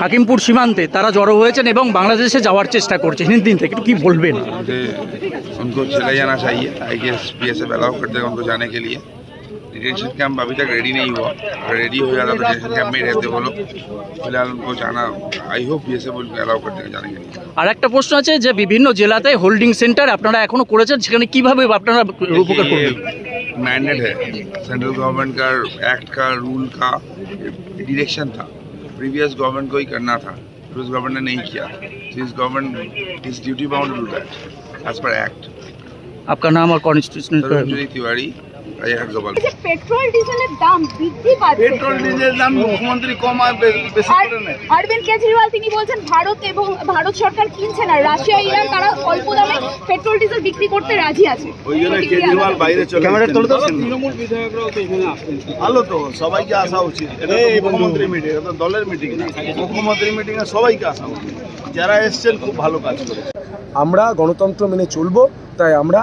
হাকিমপুর সীমান্তে তারা জড়ো হয়েছেন এবং বাংলাদেশে যাওয়ার চেষ্টা করছে হিন্দিন থেকে, একটু কি বলবেন? उनको चले जाना चाहिए, आई गेस बीएसएफ अलाउ कर देगा उनको जाने के लिए। डिटेंशन कैंप अभी तक रेडी नहीं हुआ, अगर रेडी हो जाता तो डिटेंशन कैंप में रहते वो लोग। फिलहाल उनको जाना, आई होप बीएसएफ उनको अलाउ कर देगा जाने के लिए। আর একটা প্রশ্ন আছে যে বিভিন্ন জেলাতে হোল্ডিং সেন্টার আপনারা এখনো করেছেন, সেখানে কিভাবে আপনারা উপকার করবেন? मैंडेट है सेंट्रल गवर्नमेंट का, एक्ट का, रूल का डायरेक्शन था, प्रीवियस गवर्नमेंट को ही करना था, प्रीवियस गवर्नमेंट ने नहीं किया। This government is duty bound to do that as per act. आपका नाम और कॉन्स्टिट्यूशनल तिवारी, পেট্রোল ডিজেলের দাম বৃদ্ধি পাচ্ছে। পেট্রোল ডিজেলের দাম মুখ্যমন্ত্রী কমায় বেশি করে নেয়। অরবিন্দ কেজরিওয়াল তিনি বলছেন ভারত সরকার কিনছে না, রাশিয়া ইরান তারা অল্প দামে পেট্রোল ডিজেল বিক্রি করতে রাজি আছে। ওই জন্য কেজরিওয়াল বাইরে চলে ক্যামেরা তুলে দাও। তৃণমূল বিধায়করাও তো এখানে আসছেন, ভালো তো, সবাইকে আসা উচিত। এটা মুখ্যমন্ত্রী মিটিং, এটা দলের মিটিং না, মুখ্যমন্ত্রী মিটিং এ সবাইকে আসা উচিত। যারা এসেছেন খুব ভালো কাজ করেছে। আমরা গণতন্ত্র মেনে চলবো, তাই আমরা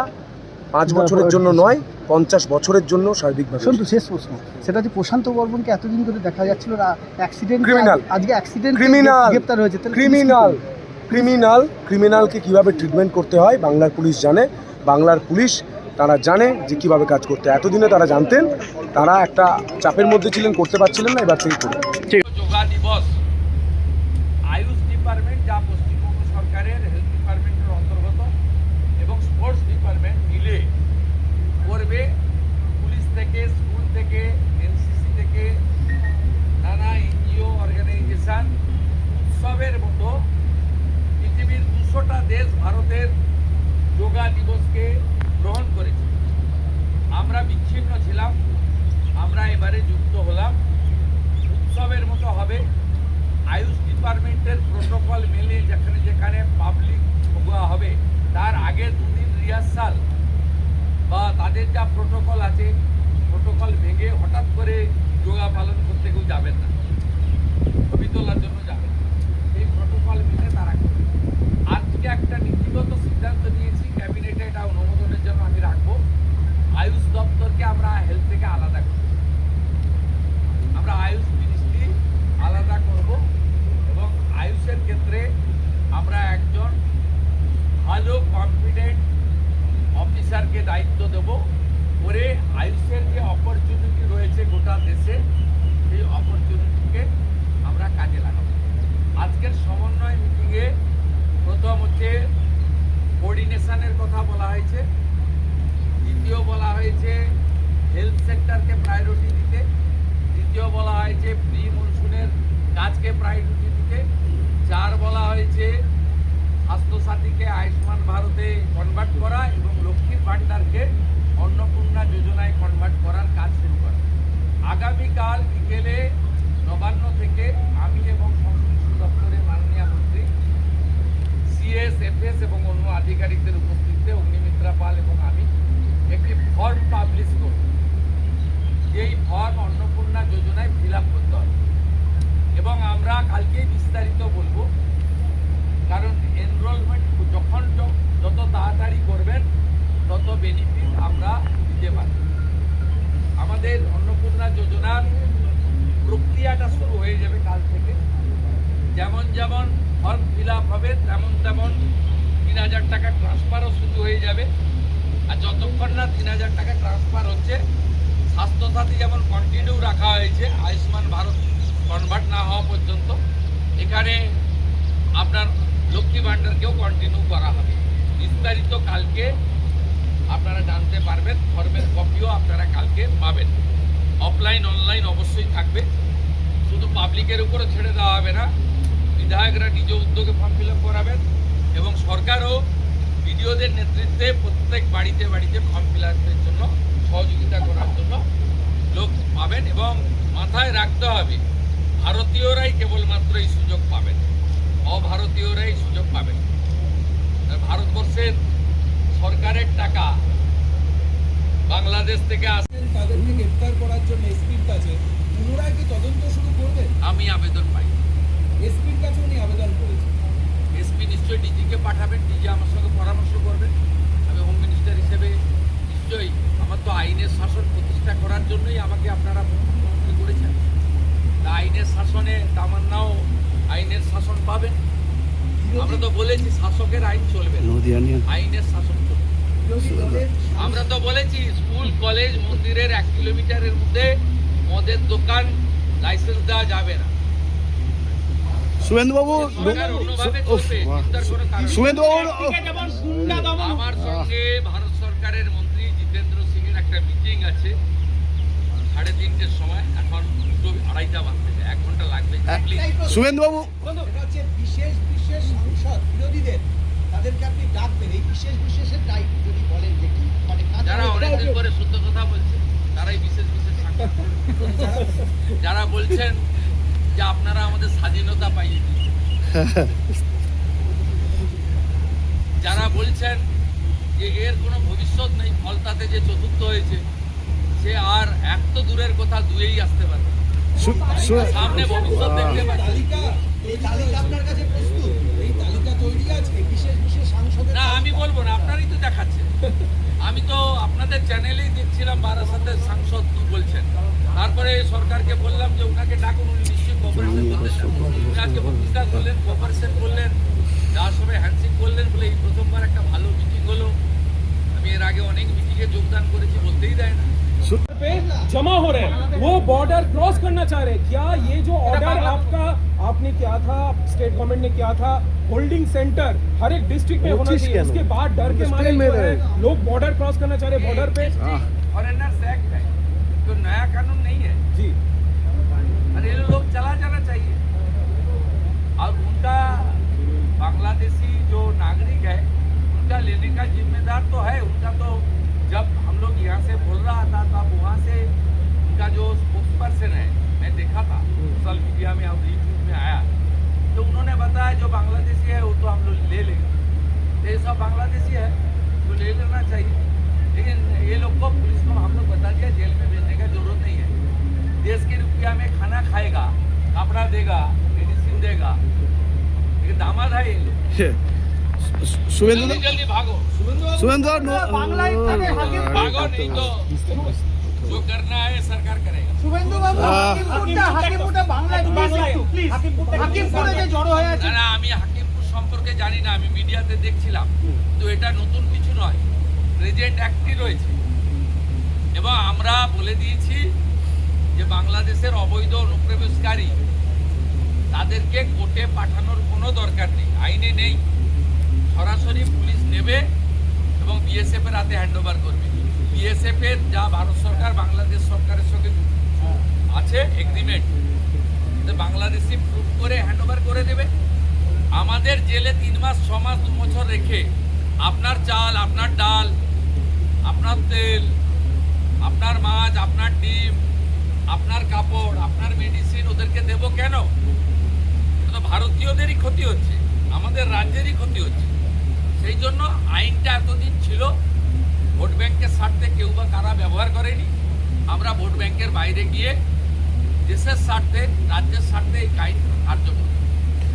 5 বছরের জন্য নয় 50 বছরের জন্য সার্বিকভাবে। শুধু শেষ প্রশ্ন, সেটা যে প্রশান্ত বর্মনকে এতদিন ধরে দেখা যাচ্ছিল অ্যাক্সিডেন্ট ক্রিমিনাল, আজকে অ্যাক্সিডেন্ট ক্রিমিনাল গ্রেফতার হয়েছে। ক্রিমিনালকে কিভাবে ট্রিটমেন্ট করতে হয় বাংলার পুলিশ জানে। বাংলার পুলিশ তারা জানে যে কিভাবে কাজ করতে। এতদিনে তারা জানতেন, তারা একটা চাপের মধ্যে ছিলেন, করতে পারছিলেন না, এবার থেকে করবেন। যোগা দিবস আয়ুষ ডিপার্টমেন্ট, যা পশ্চিমবঙ্গ সরকারের হেলথ ডিপার্টমেন্টের অন্তর্গত, এবং স্পোর্টস ডিপার্টমেন্ট মিলে করবে। পুলিশ থেকে, স্কুল থেকে, এনসিসি থেকে, নানা এনজিও অর্গানাইজেশন উৎসবের মতো পৃথিবীর 200টা দেশ ভারতের যোগা দিবসকে গ্রহণ করেছে। আমরা বিচ্ছিন্ন ছিলাম, আমরা এবারে যুক্ত হলাম। উৎসবের মতো হবে, আয়ুষ ডিপার্টমেন্টের প্রোটোকল মেনে যেখানে যেখানে পাবলিক হবে তার আগে 2 দিন রিহার্সাল বা তাদের যা প্রোটোকল আছে, প্রোটোকল ভেঙে হঠাৎ করে যোগা পালন করতে কেউ যাবেন না, ছবি তোলার জন্য যাবেন। এই প্রোটোকল মেনে তারা করবে। আজকে একটা নীতিগত সিদ্ধান্ত নিয়েছি, ক্যাবিনেটে এটা অনুমোদনের জন্য আমি রাখবো। আয়ুষ দপ্তরকে আমরা হেলথ থেকে আলাদা করব, আমরা আয়ুষ মিনিস্ট্রি আলাদা করব, এবং আয়ুষের ক্ষেত্রে আমরা একজন ভালো কনফিডেন্ট অফিসারকে দায়িত্ব দেব করে আয়ুষের যে অপরচুনিটি রয়েছে গোটা দেশে, সেই অপরচুনিটিকে আমরা কাজে লাগাবো। আজকের সমন্বয় মিটিংয়ে প্রথম হচ্ছে কোঅর্ডিনেশনের কথা বলা হয়েছে, দ্বিতীয় বলা হয়েছে হেলথ সেক্টরকে প্রায়োরিটি দিতে, তৃতীয় বলা হয়েছে প্রি মনসুনের কাজকে প্রায়োরিটি দিতে, 4 বলা হয়েছে স্বাস্থ্যসাথীকে আয়ুষ্মান ভারতে কনভার্ট করা এবং লক্ষ্মীর ভাণ্ডারকে অন্নপূর্ণা যোজনায় কনভার্ট করার কাজ শুরু করা। আগামীকাল বিকেলে নবান্ন থেকে আমি এবং সংশ্লিষ্ট দপ্তরের মাননীয় মন্ত্রী, সিএস, এফএস এবং অন্য আধিকারিকদের উপস্থিতিতে অগ্নিমিত্রা পাল এবং আমি একটি ফর্ম পাবলিশ করব। যেই ফর্ম অন্নপূর্ণা যোজনায় ফিল আপ করতে হবে, এবং আমরা কালকেই বিস্তারিত বলবো। কারণ এনরোলমেন্ট যখন যত তাড়াতাড়ি করবেন তত বেনিফিট আমরা দিতে পারি। আমাদের অন্নপূর্ণা যোজনার প্রক্রিয়াটা শুরু হয়ে যাবে কাল থেকে। যেমন যেমন ফর্ম ফিল আপ হবে তেমন 3000 টাকা ট্রান্সফারও শুরু হয়ে যাবে। আর যতক্ষণ না 3000 টাকা ট্রান্সফার হচ্ছে, স্বাস্থ্যসাথী যেমন কন্টিনিউ রাখা হয়েছে আয়ুষ্মান ভারত কনভার্ট না হওয়া পর্যন্ত, এখানে আপনার লক্ষ্মী ভাণ্ডারকেও কন্টিনিউ করা হবে। বিস্তারিত কালকে আপনারা জানতে পারবেন, ফর্মের কপিও আপনারা কালকে পাবেন। অফলাইন অনলাইন অবশ্যই থাকবে, শুধু পাবলিকের উপরে ছেড়ে দেওয়া হবে না, বিধায়করা নিজ উদ্যোগে ফর্ম ফিল আপ করাবেন, এবং সরকারও বিডিওদের নেতৃত্বে প্রত্যেক বাড়িতে বাড়িতে ফর্ম ফিল আপের জন্য সহযোগিতা করার জন্য লোক পাবেন। এবং মাথায় রাখতে হবে, ভারতীয়রাই কেবলমাত্র এই সুযোগ পাবেন, অভারতীয়রাই সুযোগ পাবেন। ভারতবর্ষের সরকারের টাকা বাংলাদেশ থেকে আসেন, তাদেরকে গ্রেফতার করার জন্য এসপির কাছে পুনরায় কি তদন্ত শুরু করবেন? আমি আবেদন পাই, এসপির কাছে উনি আবেদন করেছেন। এসপি নিশ্চয়ই ডিজিকে পাঠাবেন, ডিজি আমার সঙ্গে পরামর্শ করবেন। আমি হোম মিনিস্টার হিসেবে নিশ্চয়ই জন্যই আমাকে আপনারা মুখ্যমন্ত্রী করেছেন। তা আইনের শাসনে তামান্নাও আইনের শাসন পাবেন। আমরা তো বলেছি শাসকের আইন চলবে না, আইনের শাসন চলবে। আমরা তো বলেছি স্কুল কলেজ মন্দিরের 1 কিলোমিটারের মধ্যে মদের দোকান লাইসেন্স দেওয়া যাবে না। শুভেন্দুবাবু সরকার অন্যভাবে চলবে, চিন্তার কোনো কারণ নেই। শুভেন্দুবাবু আমার সঙ্গে ভারত সরকারের মন্ত্রী জিতেন্দ্র সিং এর একটা মিটিং আছে 3:30টার সময়। এখন 2:30 বাজছে, 1 ঘন্টা লাগবে। শুভেন্দুবাবু এটা হচ্ছে বিশেষ বিশেষ সাংসদ বিরোধীদের, তাদেরকে আপনি ডাকবেন এই বিশেষ বিশেষের টাইপ যদি বলেন যে কি মানে কাজ যারা হবে, অনেকদিন করে সত্য কথা বলছে তারাই বিশেষ বিশেষ সাংসদ। যারা বলছেন যে আপনারা আমাদের স্বাধীনতা পাইয়ে দিয়েছেন, যারা বলছেন যে এর কোনো ভবিষ্যৎ নেই, ফলতাতে যে চতুর্থ হয়েছে সে আর এক তো দূরের কথা দুয়েই আসতে পারবে না। সামনে ভবিষ্যৎ দেখতে পাচ্ছি এই তালিকা আপনার কাছে প্রস্তুত, এই তালিকা তৈরি আছে বিশেষ বিশেষ সাংসদের। না, আমি বলবো না, আপনারই তো দেখাচ্ছে। আমি তো আপনাদের চ্যানেলেই দেখছিলাম বারাসাতের সাংসদ কি বলছেন। তারপরে সরকারকে বললাম যে ওনাকে ডাকুন, উনি নিশ্চয়ই কোঅপারেশন করতেছেন। উনি আজকে বক্তৃতা করলেন, কোঅপারেশন করলেন, যাওয়ার সময় হ্যান্ডশেক করলেন, বলে এই প্রথমবার একটা ভালো মিটিং হলো। আমি এর আগে অনেক মিটিংয়ে যোগদান করেছি, বলতেই দেয় না। पे जमा हो रहे हैं, वो बॉर्डर क्रॉस करना चाह रहे हैं। क्या ये जो ऑर्डर आपने किया था, स्टेट गवर्नमेंट ने किया था, होल्डिंग सेंटर हर एक डिस्ट्रिक्ट में होना चाहिए, उसके बाद डर के मारे जो है, लोग बॉर्डर क्रॉस करना चाह रहे हैं बॉर्डर पे। फॉरेनर्स एक्ट है, तो नया कानून नहीं है जी, और ये लोग चला जाना चाहिए। और उनका बांग्लादेशी जो नागरिक है उनका लेने का जिम्मेदार तो है उनका। तो जब हम लोग यहाँ से बोल रहा था तो अब वहाँ से उनका जो स्पोक्स पर्सन है, मैं देखा था सोशल मीडिया में, अब यूट्यूब में आया, तो उन्होंने बताया जो बांग्लादेशी है वो तो हम लोग ले लेंगे। तो ये सब बांग्लादेशी है तो ले लेना चाहिए, लेकिन ये लोग को पुलिस को हम लोग बता दिया जेल में भेजने का जरूरत नहीं है। देश के रुपया में खाना खाएगा, कपड़ा देगा, मेडिसिन देगा, लेकिन दामाद है ये लोग। শুভেন্দু जल्दी जल्दी भागो, শুভেন্দু भागो नहीं तो जो करना है सरकार करेगा। না না, আমি হাকিমপুর সম্পর্কে জানি না, আমি মিডিয়াতে দেখছিলাম। তো এটা নতুন কিছু নয়, প্রেজেন্ট অ্যাক্টই রয়েছে। এবং আমরা বলে দিয়েছি যে বাংলাদেশের অবৈধ অনুপ্রবেশকারী তাদেরকে কোর্টে পাঠানোর কোনো দরকার নেই, আইনে নেই। সরাসরি পুলিশ নেবে এবং বিএসএফ এর হাতে হ্যান্ড ওভার করবে। বিএসএফ এর যা ভারত সরকার বাংলাদেশ সরকারের সঙ্গে আছে এগ্রিমেন্ট, বাংলাদেশি প্রুফ করে হ্যান্ড ওভার করে দেবে। আমাদের জেলে 3 মাস 6 মাস 2 বছর রেখে আপনার চাল, আপনার ডাল, আপনার তেল, আপনার মাছ, আপনার ডিম, আপনার কাপড়, আপনার মেডিসিন ওদেরকে দেবো কেন? তো ভারতীয়দেরই ক্ষতি হচ্ছে, আমাদের রাজ্যেরই ক্ষতি হচ্ছে। সেই জন্য আইনটা এতদিন ছিল ভোট ব্যাংকের স্বার্থে কেউ বা কারা ব্যবহার করেনি। আমরা ভোট ব্যাংকের বাইরে গিয়ে দেশের স্বার্থে, রাজ্যের স্বার্থে এই আইন কার্যকর